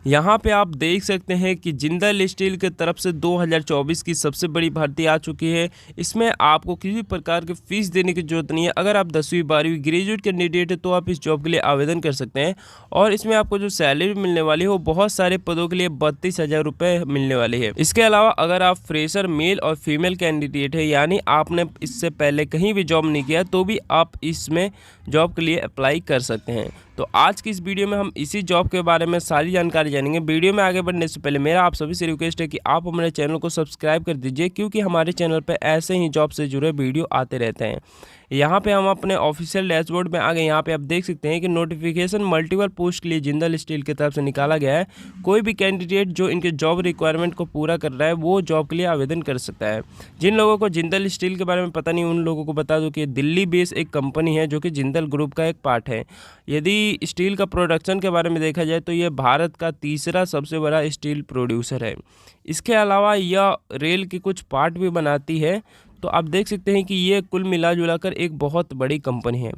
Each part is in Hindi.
यहाँ पे आप देख सकते हैं कि जिंदल स्टील की तरफ से 2024 की सबसे बड़ी भर्ती आ चुकी है। इसमें आपको किसी प्रकार की फ़ीस देने की ज़रूरत नहीं है। अगर आप 10वीं 12वीं ग्रेजुएट कैंडिडेट है तो आप इस जॉब के लिए आवेदन कर सकते हैं। और इसमें आपको जो सैलरी मिलने वाली है वो बहुत सारे पदों के लिए 32,000 रुपये मिलने वाली है। इसके अलावा अगर आप फ्रेशर मेल और फीमेल कैंडिडेट है, यानी आपने इससे पहले कहीं भी जॉब नहीं किया, तो भी आप इसमें जॉब के लिए अप्लाई कर सकते हैं। तो आज की इस वीडियो में हम इसी जॉब के बारे में सारी जानकारी जानेंगे। वीडियो में आगे बढ़ने से पहले मेरा आप सभी से रिक्वेस्ट है कि आप हमारे चैनल को सब्सक्राइब कर दीजिए, क्योंकि हमारे चैनल पर ऐसे ही जॉब से जुड़े वीडियो आते रहते हैं। यहाँ पे हम अपने ऑफिशियल डैशबोर्ड में आ गए। यहाँ पे आप देख सकते हैं कि नोटिफिकेशन मल्टीपल पोस्ट के लिए जिंदल स्टील की तरफ से निकाला गया है। कोई भी कैंडिडेट जो इनके जॉब रिक्वायरमेंट को पूरा कर रहा है वो जॉब के लिए आवेदन कर सकता है। जिन लोगों को जिंदल स्टील के बारे में पता नहीं, उन लोगों को बता दूं कि दिल्ली बेस्ड एक कंपनी है जो कि जिंदल ग्रुप का एक पार्ट है। यदि स्टील का प्रोडक्शन के बारे में देखा जाए तो ये भारत का तीसरा सबसे बड़ा स्टील प्रोड्यूसर है। इसके अलावा यह रेल के कुछ पार्ट भी बनाती है। तो आप देख सकते हैं कि ये कुल मिला जुला कर एक बहुत बड़ी कंपनी है।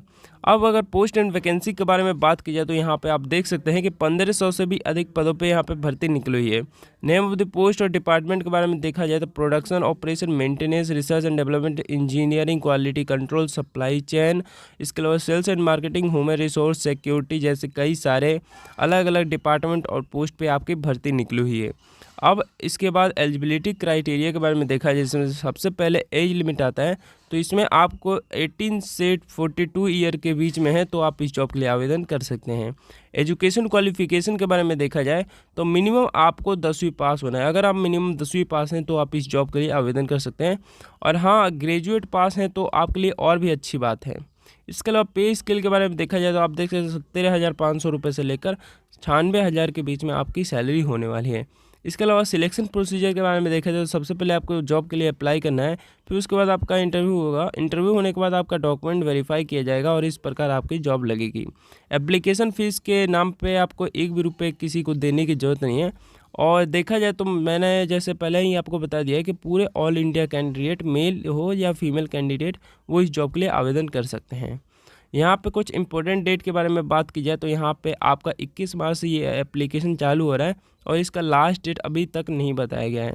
अब अगर पोस्ट एंड वैकेंसी के बारे में बात की जाए तो यहाँ पे आप देख सकते हैं कि 1500 से भी अधिक पदों पे यहाँ पे भर्ती निकली हुई है। नेम ऑफ द पोस्ट और डिपार्टमेंट के बारे में देखा जाए तो production, operation, maintenance, research and development, engineering, quality control, supply chain, इसके अलावा sales and marketing, human resource, security जैसे कई सारे अलग अलग डिपार्टमेंट और पोस्ट पे आपकी भर्ती निकली हुई है। अब इसके बाद एलिजिबिलिटी क्राइटेरिया के बारे में देखा जाए, जिसमें सबसे पहले एज लिमिट आता है। तो इसमें आपको 18 से 42 ईयर के बीच में है तो आप इस जॉब के लिए आवेदन कर सकते हैं। एजुकेशन क्वालिफिकेशन के बारे में देखा जाए तो मिनिमम आपको 10वीं पास होना है। अगर आप मिनिमम 10वीं पास हैं तो आप इस जॉब के लिए आवेदन कर सकते हैं। और हाँ, ग्रेजुएट पास हैं तो आपके लिए और भी अच्छी बात है। इसके अलावा पे स्केल के बारे में देखा जाए तो आप देख सकते हैं 17,500 रुपये से लेकर 96,000 के बीच में आपकी सैलरी होने वाली है। इसके अलावा सिलेक्शन प्रोसीजर के बारे में देखा जाए तो सबसे पहले आपको जॉब के लिए अप्लाई करना है। फिर उसके बाद आपका इंटरव्यू होगा। इंटरव्यू होने के बाद आपका डॉक्यूमेंट वेरीफाई किया जाएगा और इस प्रकार आपकी जॉब लगेगी। एप्लीकेशन फ़ीस के नाम पे आपको एक भी रुपये किसी को देने की ज़रूरत नहीं है। और देखा जाए तो मैंने जैसे पहले ही आपको बता दिया है कि पूरे ऑल इंडिया कैंडिडेट, मेल हो या फीमेल कैंडिडेट, वो इस जॉब के लिए आवेदन कर सकते हैं। यहाँ पे कुछ इंपॉर्टेंट डेट के बारे में बात की जाए तो यहाँ पे आपका 21 मार्च से ये एप्लीकेशन चालू हो रहा है और इसका लास्ट डेट अभी तक नहीं बताया गया है।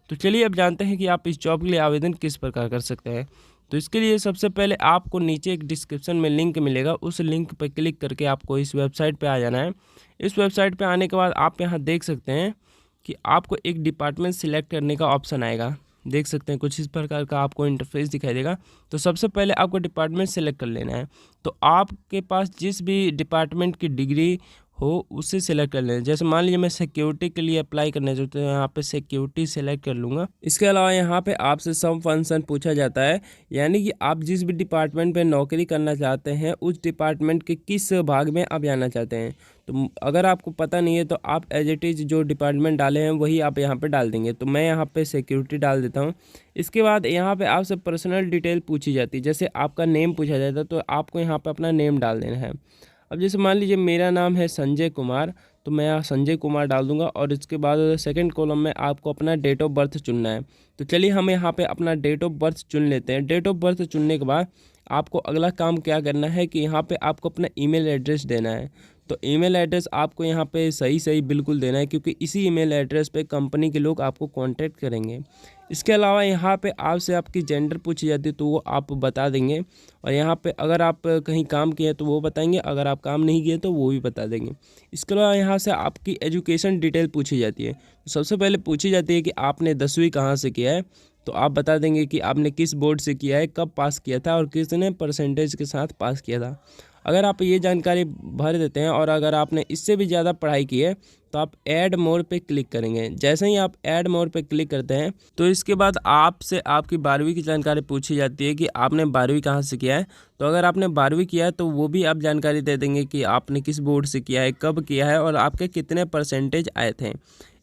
तो चलिए अब जानते हैं कि आप इस जॉब के लिए आवेदन किस प्रकार कर सकते हैं। तो इसके लिए सबसे पहले आपको नीचे एक डिस्क्रिप्शन में लिंक मिलेगा, उस लिंक पर क्लिक करके आपको इस वेबसाइट पर आ जाना है। इस वेबसाइट पर आने के बाद आप यहाँ देख सकते हैं कि आपको एक डिपार्टमेंट सिलेक्ट करने का ऑप्शन आएगा। देख सकते हैं कुछ इस प्रकार का आपको इंटरफेस दिखाई देगा। तो सबसे पहले आपको डिपार्टमेंट सेलेक्ट कर लेना है। तो आपके पास जिस भी डिपार्टमेंट की डिग्री हो उसे सेलेक्ट कर लेना। जैसे मान लीजिए मैं सिक्योरिटी के लिए अप्लाई करना चाहता हूँ, तो यहाँ पे सिक्योरिटी सेलेक्ट कर लूँगा। इसके अलावा यहाँ पे आपसे सम फंक्शन पूछा जाता है, यानी कि आप जिस भी डिपार्टमेंट पे नौकरी करना चाहते हैं उस डिपार्टमेंट के किस भाग में आप जाना चाहते हैं। तो अगर आपको पता नहीं है तो आप एज इट इज़ जो डिपार्टमेंट डाले हैं वही आप यहाँ पे डाल देंगे। तो मैं यहाँ पे सिक्योरिटी डाल देता हूँ। इसके बाद यहाँ पे आपसे पर्सनल डिटेल पूछी जाती है। जैसे आपका नेम पूछा जाता है तो आपको यहाँ पे अपना नेम डाल देना है। अब जैसे मान लीजिए मेरा नाम है संजय कुमार, तो मैं यहाँ संजय कुमार डाल दूंगा। और इसके बाद सेकंड कॉलम में आपको अपना डेट ऑफ बर्थ चुनना है। तो चलिए हम यहाँ पे अपना डेट ऑफ बर्थ चुन लेते हैं। डेट ऑफ बर्थ चुनने के बाद आपको अगला काम क्या करना है कि यहाँ पे आपको अपना ईमेल एड्रेस देना है। तो ईमेल एड्रेस आपको यहाँ पे सही बिल्कुल देना है, क्योंकि इसी ईमेल एड्रेस पे कंपनी के लोग आपको कांटेक्ट करेंगे। इसके अलावा यहाँ पे आपसे आपकी जेंडर पूछी जाती है तो वो आप बता देंगे। और यहाँ पे अगर आप कहीं काम किए तो वो बताएंगे, अगर आप काम नहीं किए तो वो भी बता देंगे। इसके अलावा यहाँ से आपकी एजुकेशन डिटेल पूछी जाती है। तो सबसे पहले पूछी जाती है कि आपने 10वीं कहाँ से किया है। तो आप बता देंगे कि आपने किस बोर्ड से किया है, कब पास किया था और कितने परसेंटेज के साथ पास किया था। अगर आप ये जानकारी भर देते हैं और अगर आपने इससे भी ज़्यादा पढ़ाई की है तो आप ऐड मोर पे क्लिक करेंगे। जैसे ही आप ऐड मोर पे क्लिक करते हैं तो इसके बाद आपसे आपकी 12वीं की जानकारी पूछी जाती है कि आपने 12वीं कहाँ से किया है। तो अगर आपने 12वीं किया है तो वो भी आप जानकारी दे देंगे कि आपने किस बोर्ड से किया है, कब किया है और आपके कितने परसेंटेज आए थे।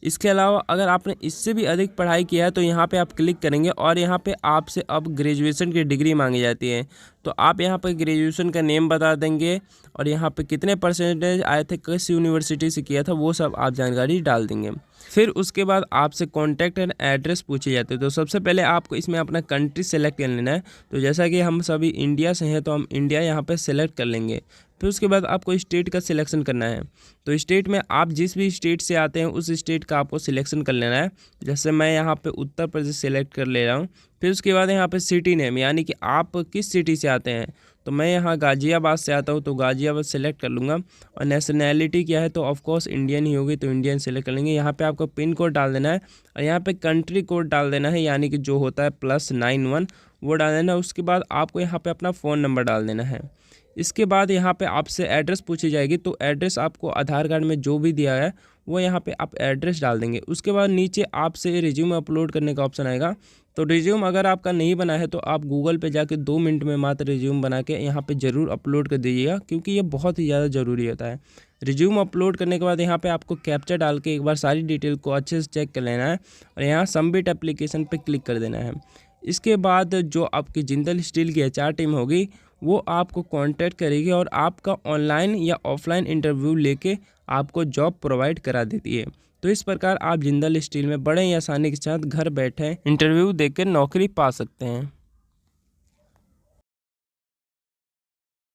इसके अलावा अगर आपने इससे भी अधिक पढ़ाई किया है तो यहाँ पे आप क्लिक करेंगे और यहाँ पे आपसे अब ग्रेजुएशन की डिग्री मांगी जाती है। तो आप यहाँ पे ग्रेजुएशन का नेम बता देंगे और यहाँ पे कितने परसेंटेज आए थे, किस यूनिवर्सिटी से किया था, वो सब आप जानकारी डाल देंगे। फिर उसके बाद आपसे कॉन्टैक्ट एंड एड्रेस पूछे जाते हैं। तो सबसे पहले आपको इसमें अपना कंट्री सेलेक्ट कर लेना है। तो जैसा कि हम सभी इंडिया से हैं तो हम इंडिया यहाँ पे सेलेक्ट कर लेंगे। फिर उसके बाद आपको स्टेट का सिलेक्शन करना है। तो स्टेट में आप जिस भी स्टेट से आते हैं उस स्टेट का आपको सिलेक्शन कर लेना है। जैसे मैं यहाँ पे उत्तर प्रदेश सेलेक्ट कर ले रहा हूँ। फिर उसके बाद यहाँ पे सिटी नेम, यानी कि आप किस सिटी से आते हैं। तो मैं यहाँ गाज़ियाबाद से आता हूँ, तो गाज़ियाबाद सेलेक्ट कर लूँगा। और नेशनैलिटी क्या है, तो ऑफकोर्स इंडियन ही होगी, तो इंडियन सेलेक्ट कर लेंगे। यहाँ पे आपको पिन कोड डाल देना है और यहाँ पे कंट्री कोड डाल देना है, यानी कि जो होता है +91 वो डाल देना है। उसके बाद आपको यहाँ पे अपना फ़ोन नंबर डाल देना है। इसके बाद यहाँ पे आपसे एड्रेस पूछी जाएगी, तो एड्रेस आपको आधार कार्ड में जो भी दिया है वो यहाँ पे आप एड्रेस डाल देंगे। उसके बाद नीचे आपसे रिज्यूम अपलोड करने का ऑप्शन आएगा। तो रिज्यूम अगर आपका नहीं बना है तो आप गूगल पे जाके 2 मिनट में मात्र रिज्यूम बना के यहाँ पे ज़रूर अपलोड कर दीजिएगा, क्योंकि ये बहुत ही ज़्यादा ज़रूरी होता है। रिज्यूम अपलोड करने के बाद यहाँ पे आपको कैप्चा डाल के एक बार सारी डिटेल को अच्छे से चेक कर लेना है और यहाँ सबमिट एप्लीकेशन पे क्लिक कर देना है। इसके बाद जो आपकी जिंदल स्टील की HR टीम होगी वो आपको कांटेक्ट करेगी और आपका ऑनलाइन या ऑफलाइन इंटरव्यू लेके आपको जॉब प्रोवाइड करा देती है। तो इस प्रकार आप जिंदल स्टील में बड़े ही आसानी के साथ घर बैठे इंटरव्यू देकर नौकरी पा सकते हैं।